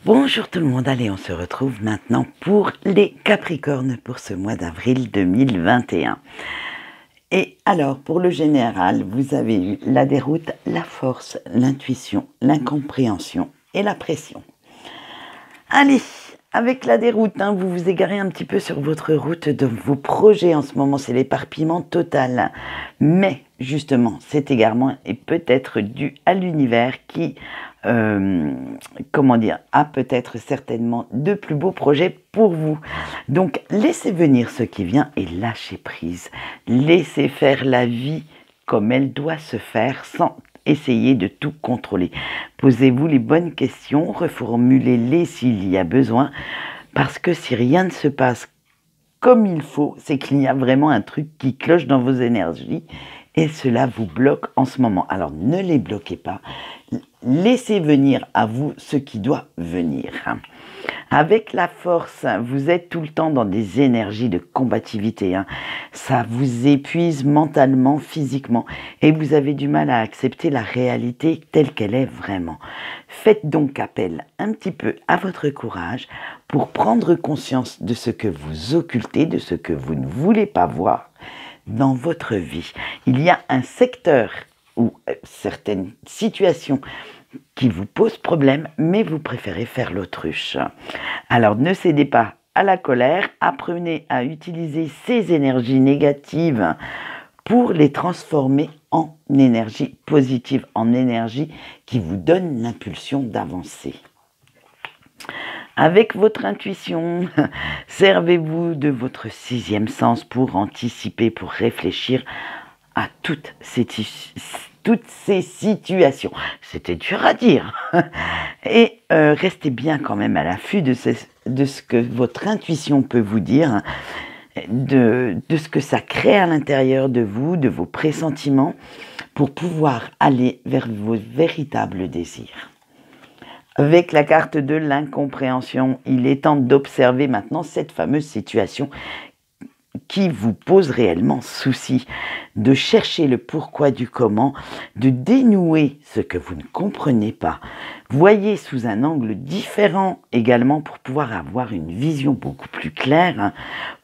Bonjour tout le monde, allez on se retrouve maintenant pour les Capricornes pour ce mois d'avril 2021. Et alors pour le général, vous avez eu la déroute, la force, l'intuition, l'incompréhension et la pression. Allez, avec la déroute, vous vous égarez un petit peu sur votre route de vos projets en ce moment, c'est l'éparpillement total. Mais justement, cet égarement est peut-être dû à l'univers qui, a peut-être certainement de plus beaux projets pour vous. Donc, laissez venir ce qui vient et lâchez prise. Laissez faire la vie comme elle doit se faire sans essayer de tout contrôler. Posez-vous les bonnes questions, reformulez-les s'il y a besoin, parce que si rien ne se passe comme il faut, c'est qu'il y a vraiment un truc qui cloche dans vos énergies et cela vous bloque en ce moment. Alors ne les bloquez pas, laissez venir à vous ce qui doit venir. Avec la force, vous êtes tout le temps dans des énergies de combativité. Ça vous épuise mentalement, physiquement, et vous avez du mal à accepter la réalité telle qu'elle est vraiment. Faites donc appel un petit peu à votre courage pour prendre conscience de ce que vous occultez, de ce que vous ne voulez pas voir dans votre vie. Il y a un secteur ou certaines situations qui vous posent problème, mais vous préférez faire l'autruche. Alors ne cédez pas à la colère, apprenez à utiliser ces énergies négatives pour les transformer en énergie positive, en énergie qui vous donne l'impulsion d'avancer. Avec votre intuition, servez-vous de votre sixième sens pour anticiper, pour réfléchir à toutes ces situations. C'était dur à dire. Et restez bien quand même à l'affût de ce que votre intuition peut vous dire, de ce que ça crée à l'intérieur de vous, de vos pressentiments, pour pouvoir aller vers vos véritables désirs. Avec la carte de l'incompréhension, il est temps d'observer maintenant cette fameuse situation qui vous pose réellement souci, de chercher le pourquoi du comment, de dénouer ce que vous ne comprenez pas. Voyez sous un angle différent également pour pouvoir avoir une vision beaucoup plus claire,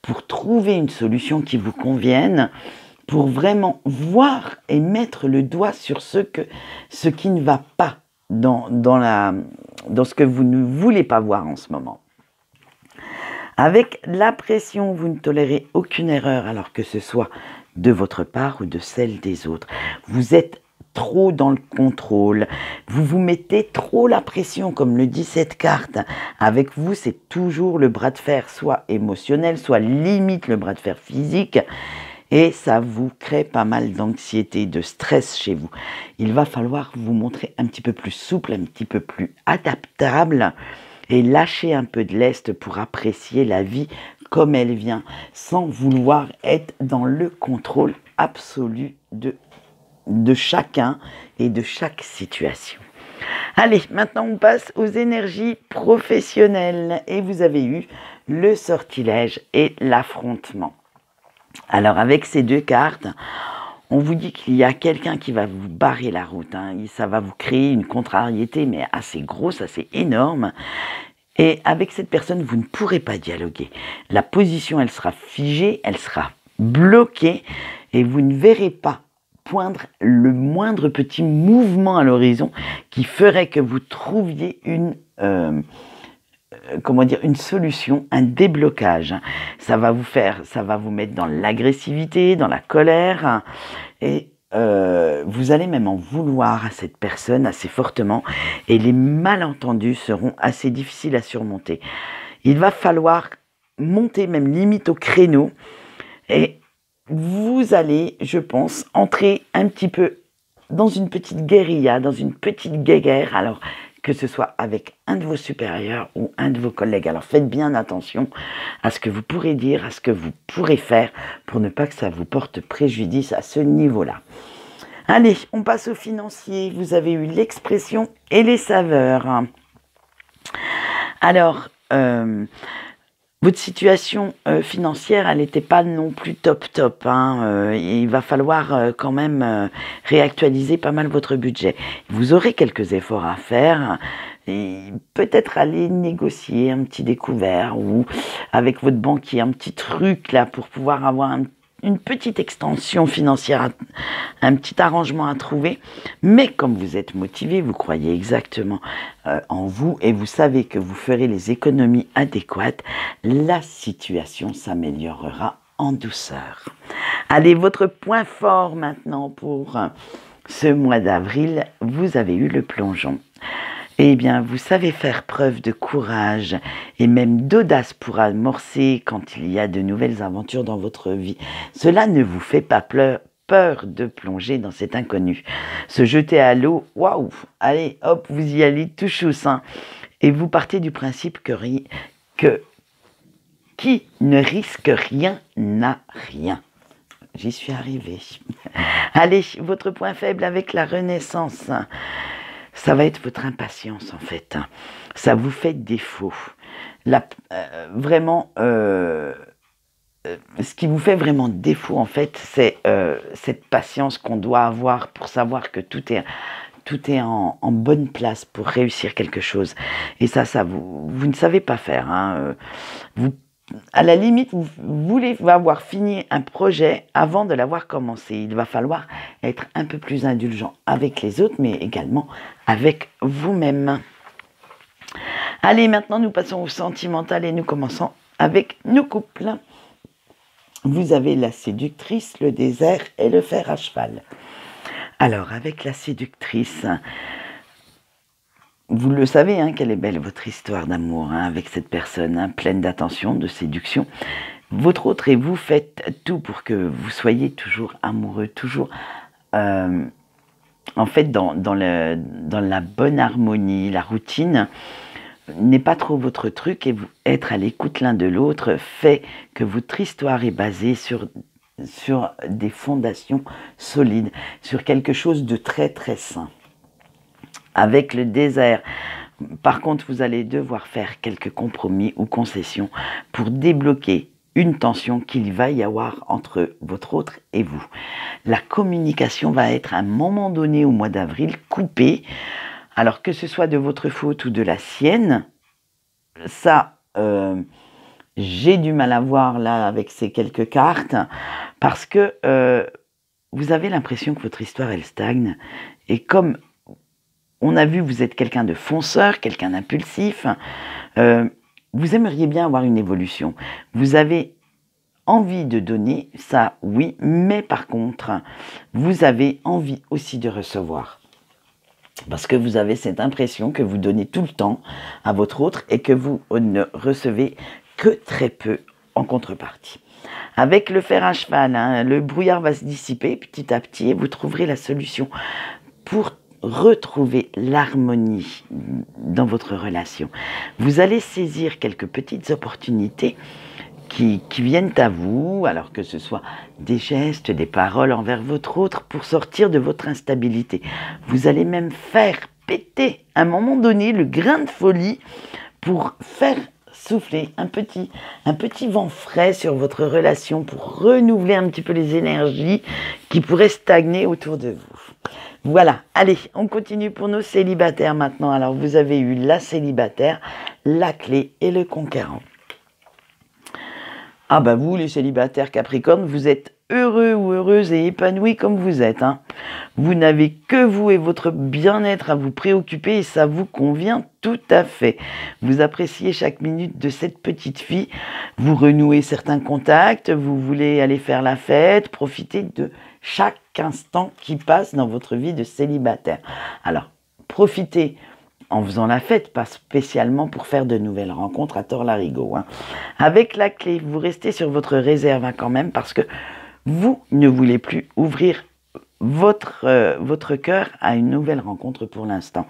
pour trouver une solution qui vous convienne, pour vraiment voir et mettre le doigt sur ce qui ne va pas dans ce que vous ne voulez pas voir en ce moment. Avec la pression, vous ne tolérez aucune erreur, alors que ce soit de votre part ou de celle des autres. Vous êtes trop dans le contrôle, vous vous mettez trop la pression, comme le dit cette carte. Avec vous, c'est toujours le bras de fer, soit émotionnel, soit limite le bras de fer physique. Et ça vous crée pas mal d'anxiété, de stress chez vous. Il va falloir vous montrer un petit peu plus souple, un petit peu plus adaptable et lâcher un peu de lest pour apprécier la vie comme elle vient, sans vouloir être dans le contrôle absolu de chacun et de chaque situation. Allez, maintenant on passe aux énergies professionnelles et vous avez eu le sortilège et l'affrontement. Alors avec ces deux cartes, on vous dit qu'il y a quelqu'un qui va vous barrer la route. Ça va vous créer une contrariété, mais assez grosse, assez énorme. Et avec cette personne, vous ne pourrez pas dialoguer. La position, elle sera figée, elle sera bloquée, et vous ne verrez pas poindre le moindre petit mouvement à l'horizon qui ferait que vous trouviez une solution, un déblocage. Ça va vous mettre dans l'agressivité, dans la colère, et vous allez même en vouloir à cette personne assez fortement, et les malentendus seront assez difficiles à surmonter. Il va falloir monter même limite au créneau, et vous allez, je pense, entrer un petit peu dans une petite guérilla, dans une petite guéguerre, alors que ce soit avec un de vos supérieurs ou un de vos collègues. Alors faites bien attention à ce que vous pourrez dire, à ce que vous pourrez faire, pour ne pas que ça vous porte préjudice à ce niveau-là. Allez, on passe au financier. Vous avez eu l'expression et les saveurs. Alors, votre situation financière, elle n'était pas non plus top. Il va falloir quand même réactualiser pas mal votre budget. Vous aurez quelques efforts à faire et peut-être aller négocier un petit découvert ou avec votre banquier un petit truc là pour pouvoir avoir une petite extension financière, un petit arrangement à trouver. Mais comme vous êtes motivé, vous croyez exactement en vous et vous savez que vous ferez les économies adéquates, la situation s'améliorera en douceur. Allez, votre point fort maintenant pour ce mois d'avril, vous avez eu le plongeon. Eh bien, vous savez faire preuve de courage et même d'audace pour amorcer quand il y a de nouvelles aventures dans votre vie. Cela ne vous fait pas peur de plonger dans cet inconnu. Se jeter à l'eau, waouh, allez, hop, vous y allez tout chousse. Hein. Et vous partez du principe que qui ne risque rien n'a rien. J'y suis arrivée. Allez, votre point faible avec la Renaissance. Ça va être votre impatience en fait. Ça vous fait défaut. Vraiment, ce qui vous fait vraiment défaut en fait, c'est cette patience qu'on doit avoir pour savoir que tout est en bonne place pour réussir quelque chose. Et ça vous ne savez pas faire. Hein. À la limite, vous voulez avoir fini un projet avant de l'avoir commencé. Il va falloir être un peu plus indulgent avec les autres, mais également avec vous-même. Allez, maintenant, nous passons au sentimental et nous commençons avec nos couples. Vous avez la séductrice, le désert et le fer à cheval. Alors, avec la séductrice... Vous le savez, hein, quelle est belle votre histoire d'amour hein, avec cette personne, hein, pleine d'attention, de séduction. Votre autre et vous faites tout pour que vous soyez toujours amoureux, toujours en fait dans la bonne harmonie. La routine n'est pas trop votre truc et être à l'écoute l'un de l'autre fait que votre histoire est basée sur des fondations solides, sur quelque chose de très très sain. Avec le désert, par contre, vous allez devoir faire quelques compromis ou concessions pour débloquer une tension qu'il va y avoir entre votre autre et vous. La communication va être à un moment donné au mois d'avril coupée, alors que ce soit de votre faute ou de la sienne, ça, j'ai du mal à voir là avec ces quelques cartes, parce que vous avez l'impression que votre histoire, elle stagne, et comme on a vu, vous êtes quelqu'un de fonceur, quelqu'un d'impulsif. Vous aimeriez bien avoir une évolution. Vous avez envie de donner, ça oui, mais par contre, vous avez envie aussi de recevoir. Parce que vous avez cette impression que vous donnez tout le temps à votre autre et que vous ne recevez que très peu en contrepartie. Avec le fer à cheval, hein, le brouillard va se dissiper petit à petit et vous trouverez la solution pour retrouver l'harmonie dans votre relation. Vous allez saisir quelques petites opportunités qui viennent à vous, alors que ce soit des gestes, des paroles envers votre autre pour sortir de votre instabilité. Vous allez même faire péter à un moment donné le grain de folie pour faire souffler un petit vent frais sur votre relation pour renouveler un petit peu les énergies qui pourraient stagner autour de vous. Voilà, allez, on continue pour nos célibataires maintenant. Alors, vous avez eu la célibataire, la clé et le conquérant. Ah bah vous, les célibataires Capricorne, vous êtes heureux ou heureuse et épanoui comme vous êtes. Hein. Vous n'avez que vous et votre bien-être à vous préoccuper et ça vous convient tout à fait. Vous appréciez chaque minute de cette petite fille, vous renouez certains contacts, vous voulez aller faire la fête, profiter de chaque instant qui passe dans votre vie de célibataire. Alors, profitez en faisant la fête, pas spécialement pour faire de nouvelles rencontres à tort-larigot. Hein. Avec la clé, vous restez sur votre réserve hein, quand même parce que vous ne voulez plus ouvrir votre cœur à une nouvelle rencontre pour l'instant.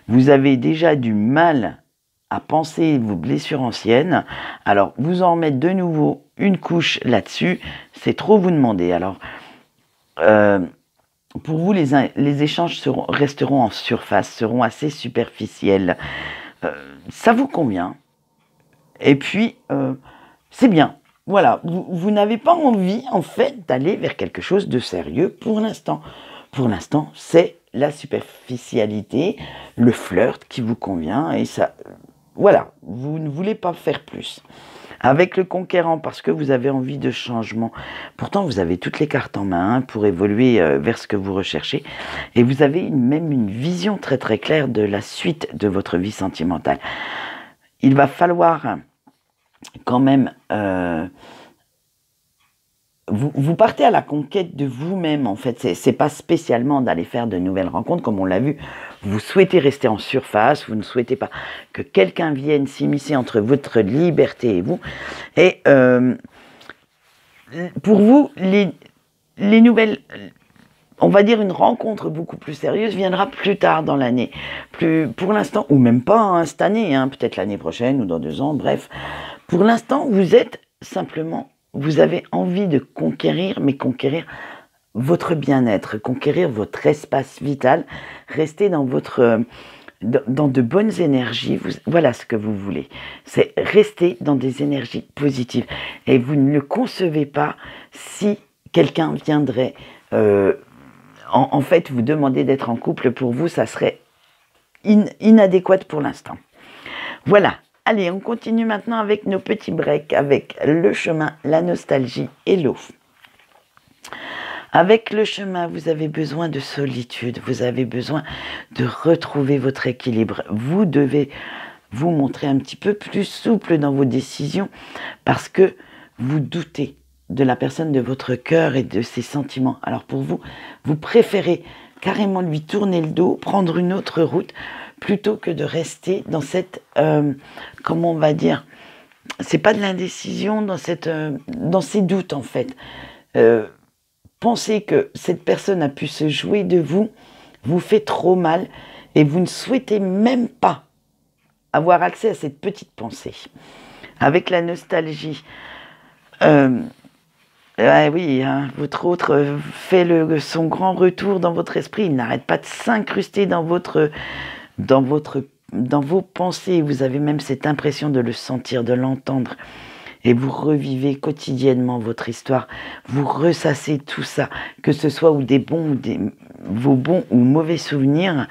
Vous avez déjà du mal à penser vos blessures anciennes, alors vous en remettre de nouveau une couche là-dessus, c'est trop vous demander. Alors, pour vous, les échanges resteront en surface, seront assez superficiels. Ça vous convient. Et puis, c'est bien. Voilà, vous n'avez pas envie, en fait, d'aller vers quelque chose de sérieux pour l'instant. Pour l'instant, c'est la superficialité, le flirt qui vous convient, et ça, voilà, vous ne voulez pas faire plus. Avec le conquérant, parce que vous avez envie de changement. Pourtant, vous avez toutes les cartes en main pour évoluer vers ce que vous recherchez. Et vous avez même une vision très très claire de la suite de votre vie sentimentale. Il va falloir quand même... Vous partez à la conquête de vous-même, en fait. C'est pas spécialement d'aller faire de nouvelles rencontres, comme on l'a vu. Vous souhaitez rester en surface, vous ne souhaitez pas que quelqu'un vienne s'immiscer entre votre liberté et vous. Et pour vous, les nouvelles... On va dire une rencontre beaucoup plus sérieuse viendra plus tard dans l'année. Pour l'instant, ou même pas hein, cette année, hein, peut-être l'année prochaine ou dans 2 ans, bref. Pour l'instant, vous êtes simplement... Vous avez envie de conquérir, mais conquérir votre bien-être, conquérir votre espace vital, rester dans dans de bonnes énergies. Voilà ce que vous voulez. C'est rester dans des énergies positives. Et vous ne le concevez pas si quelqu'un viendrait, en fait, vous demander d'être en couple. Pour vous, ça serait inadéquat pour l'instant. Voilà. Allez, on continue maintenant avec nos petits breaks, avec le chemin, la nostalgie et l'eau. Avec le chemin, vous avez besoin de solitude, vous avez besoin de retrouver votre équilibre. Vous devez vous montrer un petit peu plus souple dans vos décisions parce que vous doutez de la personne de votre cœur et de ses sentiments. Alors pour vous, vous préférez carrément lui tourner le dos, prendre une autre route, plutôt que de rester dans cette, comment on va dire, c'est pas de l'indécision, dans ces doutes en fait. Pensez que cette personne a pu se jouer de vous, vous fait trop mal, et vous ne souhaitez même pas avoir accès à cette petite pensée. Avec la nostalgie, oui, hein, votre autre fait son grand retour dans votre esprit, il n'arrête pas de s'incruster dans vos pensées, vous avez même cette impression de le sentir, de l'entendre, et vous revivez quotidiennement votre histoire, vous ressassez tout ça, que ce soit vos bons ou mauvais souvenirs,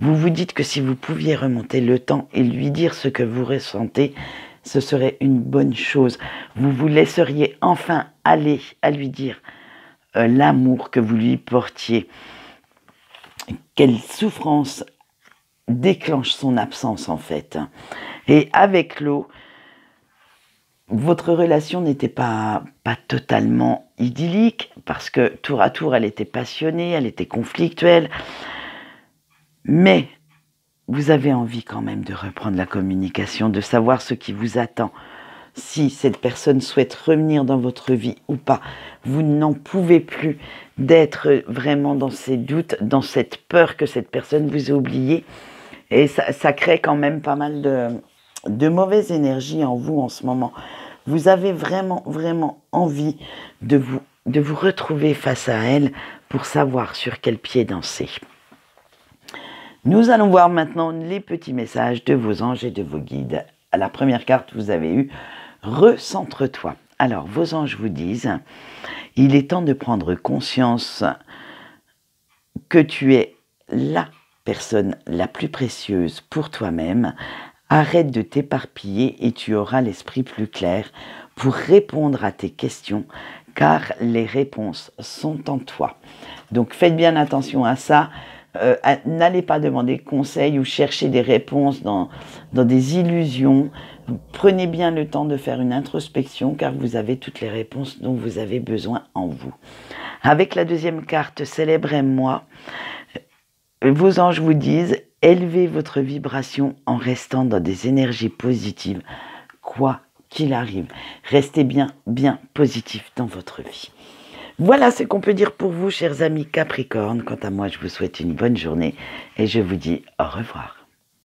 vous vous dites que si vous pouviez remonter le temps et lui dire ce que vous ressentez, ce serait une bonne chose. Vous vous laisseriez enfin aller à lui dire l'amour que vous lui portiez. Quelle souffrance déclenche son absence en fait. Et avec l'eau, votre relation n'était pas totalement idyllique parce que tour à tour elle était passionnée, elle était conflictuelle, mais vous avez envie quand même de reprendre la communication, de savoir ce qui vous attend. Si cette personne souhaite revenir dans votre vie ou pas, vous n'en pouvez plus d'être vraiment dans ces doutes, dans cette peur que cette personne vous ait oublié. Et ça crée quand même pas mal de mauvaise énergie en vous en ce moment. Vous avez vraiment, vraiment envie de vous retrouver face à elle pour savoir sur quel pied danser. Nous allons voir maintenant les petits messages de vos anges et de vos guides. À la première carte, vous avez eu « Recentre-toi ». Alors, vos anges vous disent « Il est temps de prendre conscience que tu es la personne la plus précieuse pour toi-même. Arrête de t'éparpiller et tu auras l'esprit plus clair pour répondre à tes questions, car les réponses sont en toi. » Donc, faites bien attention à ça. N'allez pas demander conseil ou chercher des réponses dans des illusions. Prenez bien le temps de faire une introspection car vous avez toutes les réponses dont vous avez besoin en vous. Avec la deuxième carte, célébrez-moi, vos anges vous disent « Élevez votre vibration en restant dans des énergies positives, quoi qu'il arrive. Restez bien positif dans votre vie. » Voilà ce qu'on peut dire pour vous, chers amis Capricorne. Quant à moi, je vous souhaite une bonne journée et je vous dis au revoir.